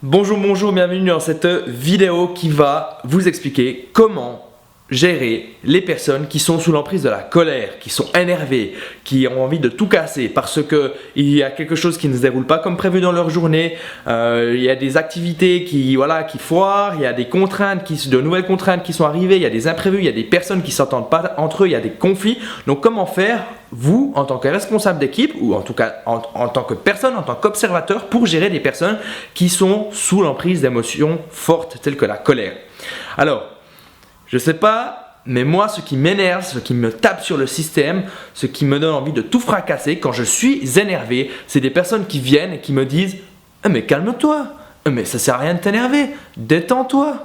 Bonjour, bienvenue dans cette vidéo qui va vous expliquer comment gérer les personnes qui sont sous l'emprise de la colère, qui sont énervées, qui ont envie de tout casser parce qu'il y a quelque chose qui ne se déroule pas comme prévu dans leur journée, il y a des activités qui foirent, il y a des contraintes, de nouvelles contraintes qui sont arrivées, il y a des imprévus, il y a des personnes qui ne s'entendent pas entre eux, il y a des conflits. Donc comment faire, vous, en tant que responsable d'équipe, ou en tout cas en tant que personne, en tant qu'observateur, pour gérer des personnes qui sont sous l'emprise d'émotions fortes telles que la colère. Alors, je sais pas, mais moi, ce qui m'énerve, ce qui me tape sur le système, ce qui me donne envie de tout fracasser quand je suis énervé, c'est des personnes qui viennent et qui me disent « Mais calme-toi, mais ça sert à rien de t'énerver, détends-toi ».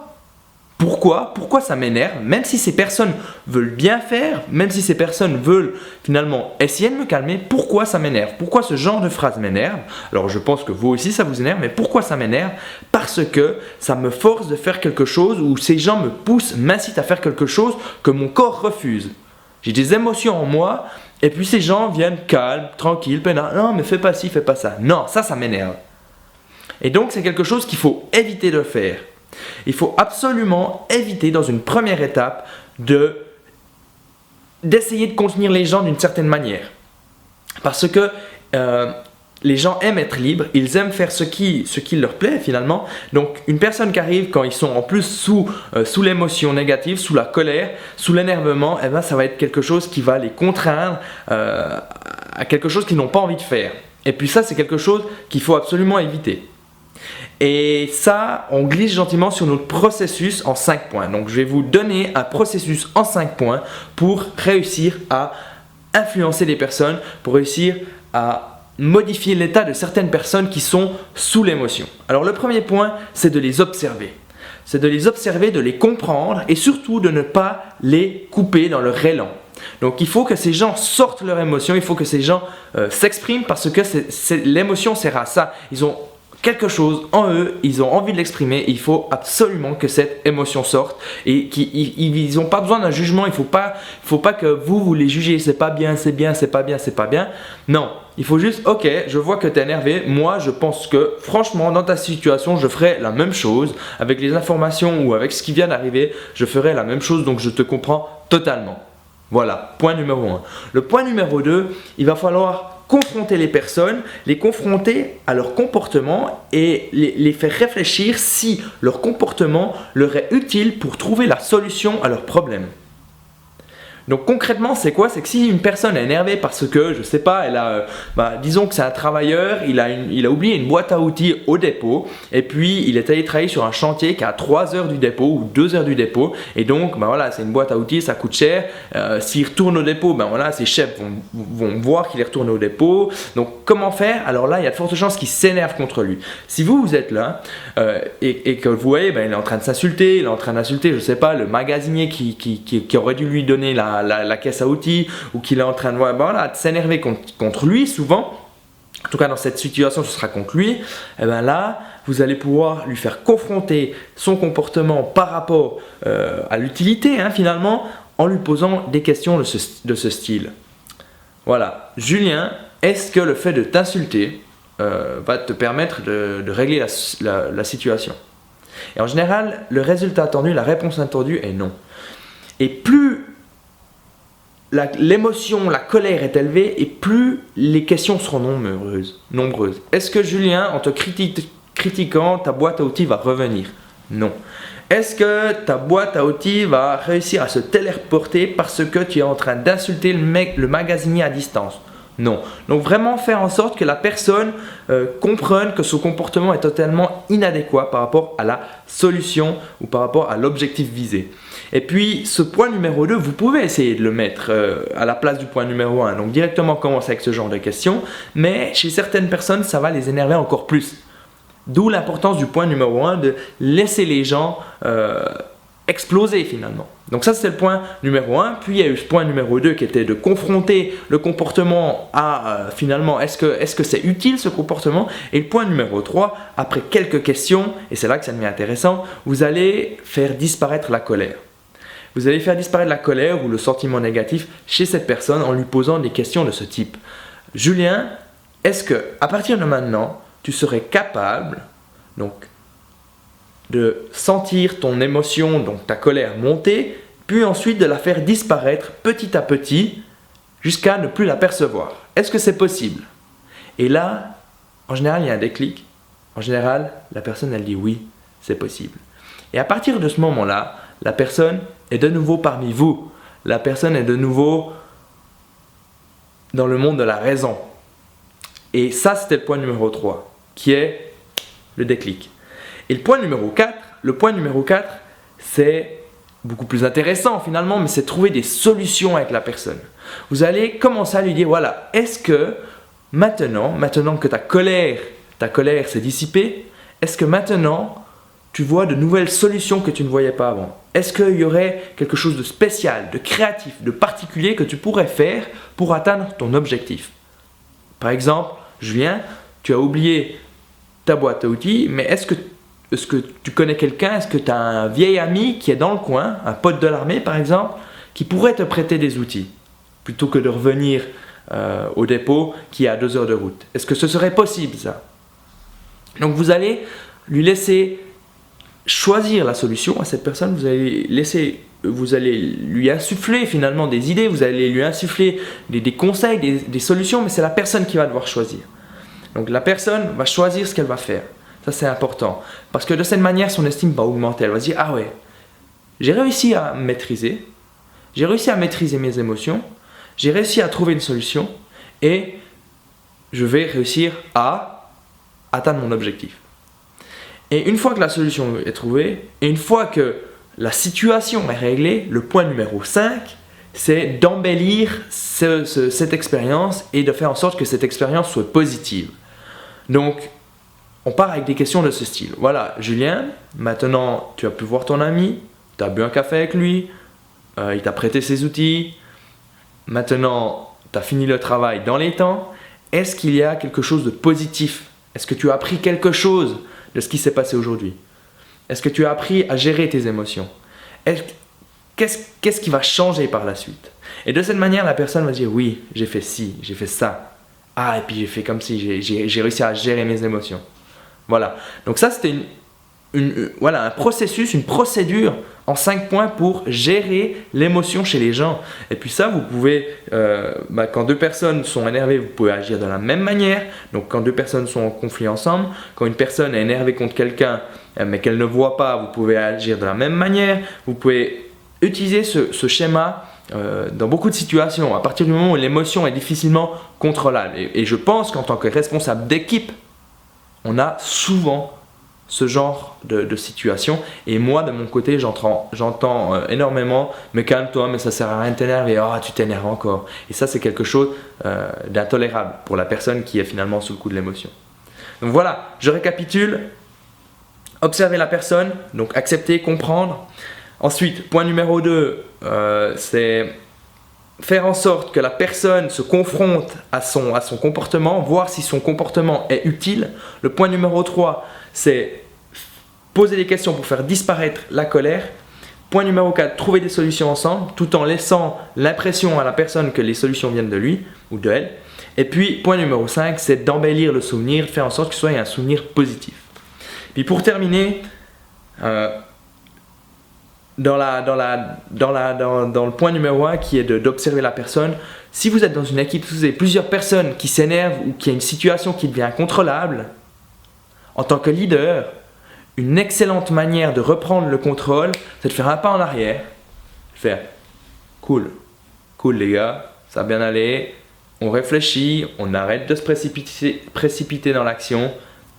Pourquoi ça m'énerve? Même si ces personnes veulent bien faire, même si ces personnes veulent finalement essayer de me calmer, pourquoi ça m'énerve? Pourquoi ce genre de phrase m'énerve? Alors je pense que vous aussi ça vous énerve, mais pourquoi ça m'énerve? Parce que ça me force de faire quelque chose, ou ces gens me poussent, m'incitent à faire quelque chose que mon corps refuse. J'ai des émotions en moi, et puis ces gens viennent calmes, tranquilles, peinards. Non mais fais pas ci, fais pas ça. Non, ça m'énerve. Et donc c'est quelque chose qu'il faut éviter de faire. Il faut absolument éviter dans une première étape d'essayer de contenir les gens d'une certaine manière. Parce que les gens aiment être libres, ils aiment faire ce qui leur plaît finalement. Donc une personne qui arrive quand ils sont en plus sous l'émotion négative, sous la colère, sous l'énervement, eh ben, ça va être quelque chose qui va les contraindre à quelque chose qu'ils n'ont pas envie de faire. Et puis ça, c'est quelque chose qu'il faut absolument éviter. Et ça, on glisse gentiment sur notre processus en 5 points. Donc, je vais vous donner un processus en 5 points pour réussir à influencer les personnes, pour réussir à modifier l'état de certaines personnes qui sont sous l'émotion. Alors, le premier point, c'est de les observer. C'est de les observer, de les comprendre et surtout de ne pas les couper dans leur élan. Donc il faut que ces gens sortent leur émotion, il faut que ces gens s'expriment parce que l'émotion sert à ça. Ils ont quelque chose en eux, ils ont envie de l'exprimer, il faut absolument que cette émotion sorte et qu'ils n'ont pas besoin d'un jugement, il faut pas que vous les jugez, c'est pas bien, c'est bien, c'est pas bien, c'est pas bien. Non, il faut juste, ok, je vois que tu es énervé, moi je pense que franchement dans ta situation je ferais la même chose, avec les informations ou avec ce qui vient d'arriver, je ferais la même chose, donc je te comprends totalement. Voilà, point numéro 1. Le point numéro 2, il va falloir confronter les personnes, les confronter à leur comportement et les faire réfléchir si leur comportement leur est utile pour trouver la solution à leurs problèmes. Donc concrètement, c'est quoi? C'est que si une personne est énervée parce que, je sais pas, disons que c'est un travailleur, il a oublié une boîte à outils au dépôt et puis il est allé travailler sur un chantier qui est à 3 heures du dépôt ou 2 heures du dépôt et donc c'est une boîte à outils, ça coûte cher. S'il retourne au dépôt, ses chefs vont voir qu'il est retourné au dépôt. Donc comment faire? Alors là, il y a de fortes chances qu'il s'énerve contre lui. Si vous êtes là et que vous voyez, il est en train de s'insulter, il est en train d'insulter, je sais pas, le magasinier qui aurait dû lui donner la caisse à outils ou qu'il est en train de s'énerver contre lui souvent, en tout cas dans cette situation ce sera contre lui, et bien là vous allez pouvoir lui faire confronter son comportement par rapport à l'utilité finalement en lui posant des questions de ce style. Voilà, Julien, est-ce que le fait de t'insulter va te permettre de régler la situation? Et en général, le résultat attendu, la réponse attendue est non. Et plus l'émotion, la colère est élevée et plus les questions seront nombreuses. Est-ce que Julien, en te critiquant, ta boîte à outils va revenir? Non. Est-ce que ta boîte à outils va réussir à se téléporter parce que tu es en train d'insulter le magasinier à distance? Non. Donc vraiment faire en sorte que la personne comprenne que son comportement est totalement inadéquat par rapport à la solution ou par rapport à l'objectif visé. Et puis ce point numéro 2, vous pouvez essayer de le mettre à la place du point numéro 1. Donc directement commencer avec ce genre de questions, mais chez certaines personnes, ça va les énerver encore plus. D'où l'importance du point numéro 1 de laisser les gens exploser finalement. Donc ça c'est le point numéro 1, puis il y a eu ce point numéro 2 qui était de confronter le comportement à finalement est-ce que c'est utile ce comportement, et le point numéro 3, après quelques questions, et c'est là que ça devient intéressant, vous allez faire disparaître la colère. Vous allez faire disparaître la colère ou le sentiment négatif chez cette personne en lui posant des questions de ce type. Julien, est-ce que à partir de maintenant, tu serais capable donc de sentir ton émotion, donc ta colère monter, puis ensuite de la faire disparaître petit à petit jusqu'à ne plus la percevoir. Est-ce que c'est possible? Et là, en général, il y a un déclic. En général, la personne, elle dit oui, c'est possible. Et à partir de ce moment-là, la personne est de nouveau parmi vous. La personne est de nouveau dans le monde de la raison. Et ça, c'était le point numéro 3, qui est le déclic. Et le point numéro 4, c'est beaucoup plus intéressant finalement, mais c'est trouver des solutions avec la personne. Vous allez commencer à lui dire, voilà, est-ce que maintenant que ta colère s'est dissipée, est-ce que maintenant tu vois de nouvelles solutions que tu ne voyais pas avant? Est-ce qu'il y aurait quelque chose de spécial, de créatif, de particulier que tu pourrais faire pour atteindre ton objectif? Par exemple, Julien, tu as oublié ta boîte à outils, mais est-ce que tu connais quelqu'un, est-ce que tu as un vieil ami qui est dans le coin, un pote de l'armée par exemple, qui pourrait te prêter des outils, plutôt que de revenir au dépôt qui est à 2 heures de route? Est-ce que ce serait possible ça? Donc vous allez lui laisser choisir la solution à cette personne, vous allez lui insuffler finalement des idées, vous allez lui insuffler des conseils, des solutions, mais c'est la personne qui va devoir choisir. Donc la personne va choisir ce qu'elle va faire. Ça c'est important. Parce que de cette manière, son estime va augmenter. Elle va se dire, ah ouais, j'ai réussi à me maîtriser, j'ai réussi à maîtriser mes émotions, j'ai réussi à trouver une solution et je vais réussir à atteindre mon objectif. Et une fois que la solution est trouvée, et une fois que la situation est réglée, le point numéro 5, c'est d'embellir cette expérience et de faire en sorte que cette expérience soit positive. Donc, on part avec des questions de ce style. Voilà, Julien, maintenant tu as pu voir ton ami, tu as bu un café avec lui, il t'a prêté ses outils, maintenant tu as fini le travail dans les temps. Est-ce qu'il y a quelque chose de positif? Est-ce que tu as appris quelque chose de ce qui s'est passé aujourd'hui? Est-ce que tu as appris à gérer tes émotions? Qu'est-ce qui va changer par la suite? Et de cette manière, la personne va dire oui, j'ai fait ci, j'ai fait ça. Ah, et puis j'ai fait comme si, j'ai réussi à gérer mes émotions. Voilà. Donc ça, c'était un processus, une procédure en 5 points pour gérer l'émotion chez les gens. Et puis ça, vous pouvez, quand 2 personnes sont énervées, vous pouvez agir de la même manière. Donc quand 2 personnes sont en conflit ensemble, quand une personne est énervée contre quelqu'un, mais qu'elle ne voit pas, vous pouvez agir de la même manière. Vous pouvez utiliser ce schéma dans beaucoup de situations, à partir du moment où l'émotion est difficilement contrôlable. Et je pense qu'en tant que responsable d'équipe, on a souvent ce genre de situation. Et moi, de mon côté, j'entends énormément « mais calme-toi, mais ça sert à rien de t'énerver, oh, tu t'énerves encore ». Et ça, c'est quelque chose d'intolérable pour la personne qui est finalement sous le coup de l'émotion. Donc voilà, je récapitule. Observer la personne, donc accepter, comprendre. Ensuite, point numéro 2, c'est faire en sorte que la personne se confronte à son comportement, voir si son comportement est utile. Le point numéro 3, c'est poser des questions pour faire disparaître la colère. Point numéro 4, trouver des solutions ensemble, tout en laissant l'impression à la personne que les solutions viennent de lui ou de elle. Et puis, point numéro 5, c'est d'embellir le souvenir, de faire en sorte que ce soit un souvenir positif. Puis pour terminer, dans le point numéro 1 qui est d'observer la personne, si vous êtes dans une équipe, si vous avez plusieurs personnes qui s'énervent ou qu'il y a une situation qui devient incontrôlable, en tant que leader, une excellente manière de reprendre le contrôle, c'est de faire un pas en arrière, faire cool les gars, ça va bien aller, on réfléchit, on arrête de se précipiter dans l'action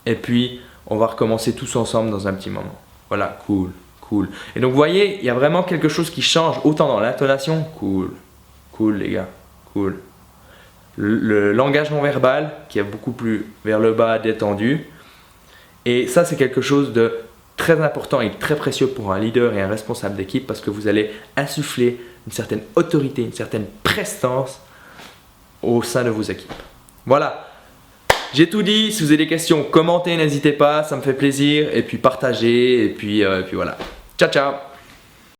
et puis on va recommencer tous ensemble dans un petit moment. Voilà, cool. Et donc vous voyez, il y a vraiment quelque chose qui change, autant dans l'intonation, cool les gars, cool. Le langage non verbal qui est beaucoup plus vers le bas, détendu. Et ça, c'est quelque chose de très important et très précieux pour un leader et un responsable d'équipe parce que vous allez insuffler une certaine autorité, une certaine prestance au sein de vos équipes. Voilà. J'ai tout dit, si vous avez des questions, commentez, n'hésitez pas, ça me fait plaisir. Et puis partagez, et puis voilà. Ciao, ciao!